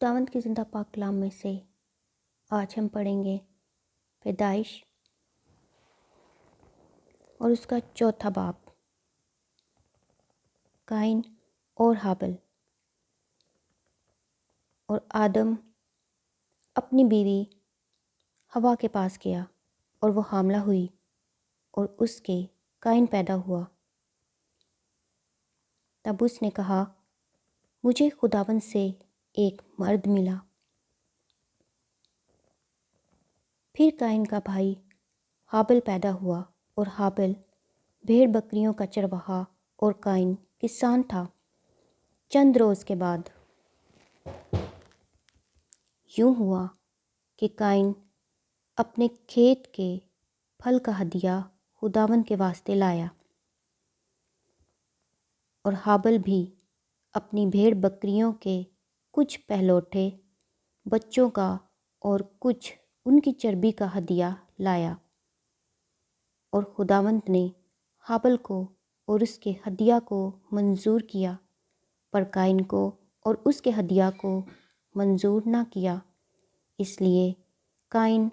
خداوند کی زندہ پاک کلام میں سے آج ہم پڑھیں گے پیدائش اور اس کا چوتھا باب، قائن اور ہابل۔ اور آدم اپنی بیوی حوا کے پاس گیا اور وہ حاملہ ہوئی اور اس کے قائن پیدا ہوا۔ تب اس نے کہا، مجھے خداوند سے ایک مرد ملا۔ پھر قائن کا بھائی ہابل پیدا ہوا، اور ہابل بھیڑ بکریوں کا چرواہا اور قائن کسان تھا۔ چند روز کے بعد یوں ہوا کہ قائن اپنے کھیت کے پھل کا ہدیہ خداوند کے واسطے لایا، اور ہابل بھی اپنی بھیڑ بکریوں کے کچھ پہلوٹھے بچوں کا اور کچھ ان کی چربی کا ہدیہ لایا۔ اور خداوند نے ہابل کو اور اس کے ہدیہ کو منظور کیا، پر قائن کو اور اس کے ہدیہ کو منظور نہ کیا۔ اس لیے قائن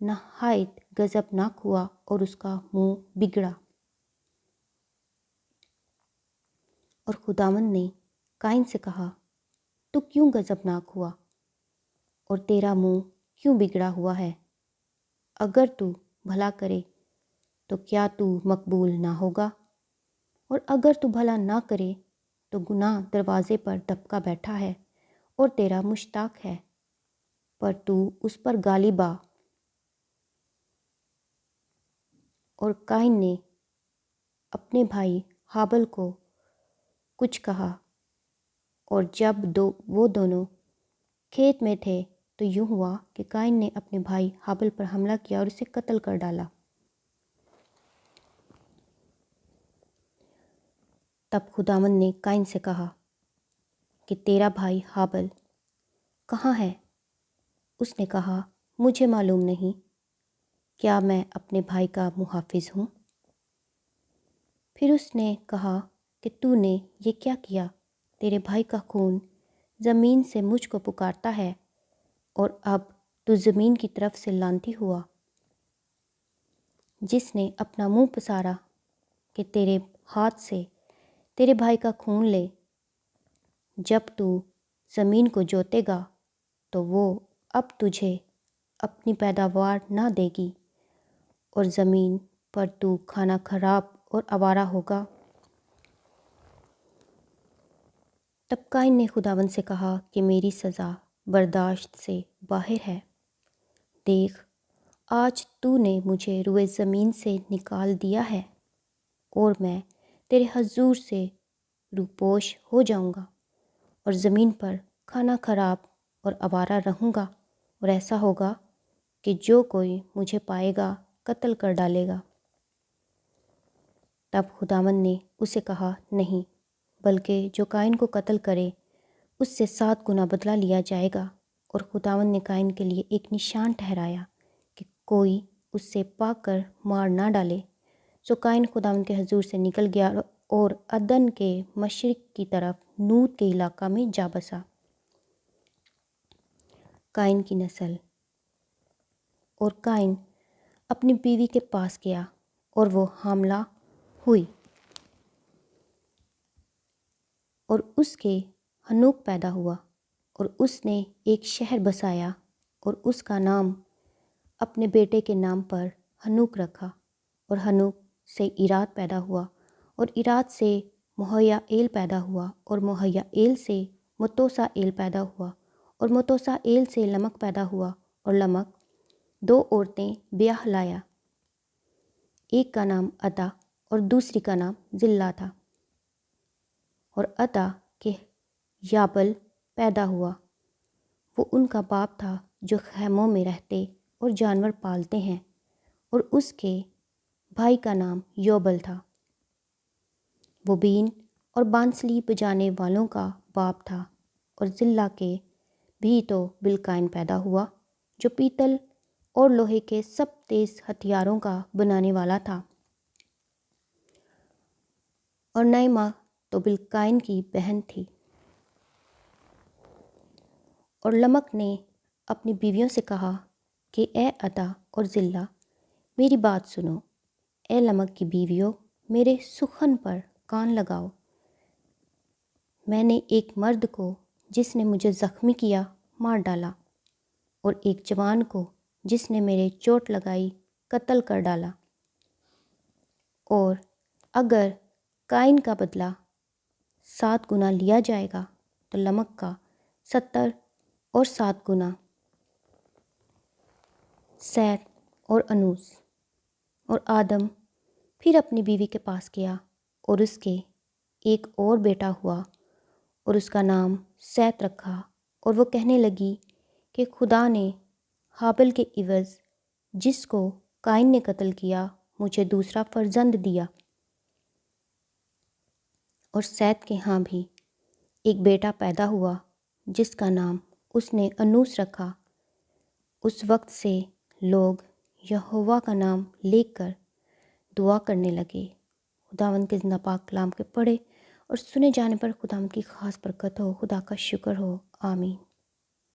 نہایت غضبناک ہوا اور اس کا منہ بگڑا۔ اور خداوند نے قائن سے کہا، تو کیوں غضبناک ہوا اور تیرا منہ کیوں بگڑا ہوا ہے؟ اگر تو بھلا کرے تو کیا تو مقبول نہ ہوگا؟ اور اگر تو بھلا نہ کرے تو گناہ دروازے پر دبکا بیٹھا ہے اور تیرا مشتاق ہے، پر تو اس پر غالب آ۔ اور قائن نے اپنے بھائی ہابل کو کچھ کہا، اور جب وہ دونوں کھیت میں تھے تو یوں ہوا کہ قائن نے اپنے بھائی ہابل پر حملہ کیا اور اسے قتل کر ڈالا۔ تب خداوند نے قائن سے کہا کہ تیرا بھائی ہابل کہاں ہے؟ اس نے کہا، مجھے معلوم نہیں، کیا میں اپنے بھائی کا محافظ ہوں؟ پھر اس نے کہا کہ تو نے یہ کیا کیا؟ تیرے بھائی کا خون زمین سے مجھ کو پکارتا ہے، اور اب تو زمین کی طرف سے لعنتی ہوا، جس نے اپنا منہ پسارا کہ تیرے ہاتھ سے تیرے بھائی کا خون لے۔ جب تو زمین کو جوتے گا تو وہ اب تجھے اپنی پیداوار نہ دے گی، اور زمین پر تو کھانا خراب اور آوارہ ہوگا۔ تب قائن نے خداوند سے کہا کہ میری سزا برداشت سے باہر ہے۔ دیکھ، آج تو نے مجھے روئے زمین سے نکال دیا ہے، اور میں تیرے حضور سے روپوش ہو جاؤں گا، اور زمین پر کھانا خراب اور آوارہ رہوں گا، اور ایسا ہوگا کہ جو کوئی مجھے پائے گا قتل کر ڈالے گا۔ تب خداوند نے اسے کہا، نہیں، بلکہ جو قائن کو قتل کرے اس سے 7 گنا بدلہ لیا جائے گا۔ اور خداوند نے قائن کے لیے ایک نشان ٹھہرایا کہ کوئی اس سے پا کر مار نہ ڈالے۔ سو قائن خداوند کے حضور سے نکل گیا اور عدن کے مشرق کی طرف نوت کے علاقہ میں جا بسا۔ قائن کی نسل۔ اور قائن اپنی بیوی کے پاس گیا اور وہ حاملہ ہوئی، اور اس کے ہنوک پیدا ہوا، اور اس نے ایک شہر بسایا اور اس کا نام اپنے بیٹے کے نام پر ہنوک رکھا۔ اور ہنوک سے ایراد پیدا ہوا، اور ایراد سے مہیائیل پیدا ہوا، اور مہیائیل سے متوسائیل پیدا ہوا، اور متوسائیل سے لمک پیدا ہوا، اور لمک 2 عورتیں بیاہ لایا، ایک کا نام عدا اور دوسری کا نام زلہ تھا۔ اور عدا کے یابل پیدا ہوا، وہ ان کا باپ تھا جو خیموں میں رہتے اور جانور پالتے ہیں، اور اس کے بھائی کا نام یوبل تھا، وہ بین اور بانسلی بجانے والوں کا باپ تھا۔ اور زلہ کے بھی تو بالقائن پیدا ہوا، جو پیتل اور لوہے کے سب تیز ہتھیاروں کا بنانے والا تھا۔ اور نعمہ تو بالقائن کی بہن تھی۔ اور لمک نے اپنی بیویوں سے کہا کہ اے عطا اور ذلہ میری بات سنو، اے لمک کی بیویوں میرے سخن پر کان لگاؤ۔ میں نے ایک مرد کو جس نے مجھے زخمی کیا مار ڈالا، اور ایک جوان کو جس نے میرے چوٹ لگائی قتل کر ڈالا۔ اور اگر قائن کا بدلہ 7 گنا لیا جائے گا تو لمک کا 70 اور 7 گنا۔ سیت اور انوس۔ اور آدم پھر اپنی بیوی کے پاس گیا اور اس کے ایک اور بیٹا ہوا اور اس کا نام سیت رکھا، اور وہ کہنے لگی کہ خدا نے ہابل کے عوض جس کو قائن نے قتل کیا مجھے دوسرا فرزند دیا۔ اور سیت کے ہاں بھی ایک بیٹا پیدا ہوا جس کا نام اس نے انوس رکھا۔ اس وقت سے لوگ یہوہ کا نام لے کر دعا کرنے لگے۔ خداوند کے زندہ پاک کلام کے پڑھے اور سنے جانے پر خداوند کی خاص برکت ہو۔ خدا کا شکر ہو، آمین۔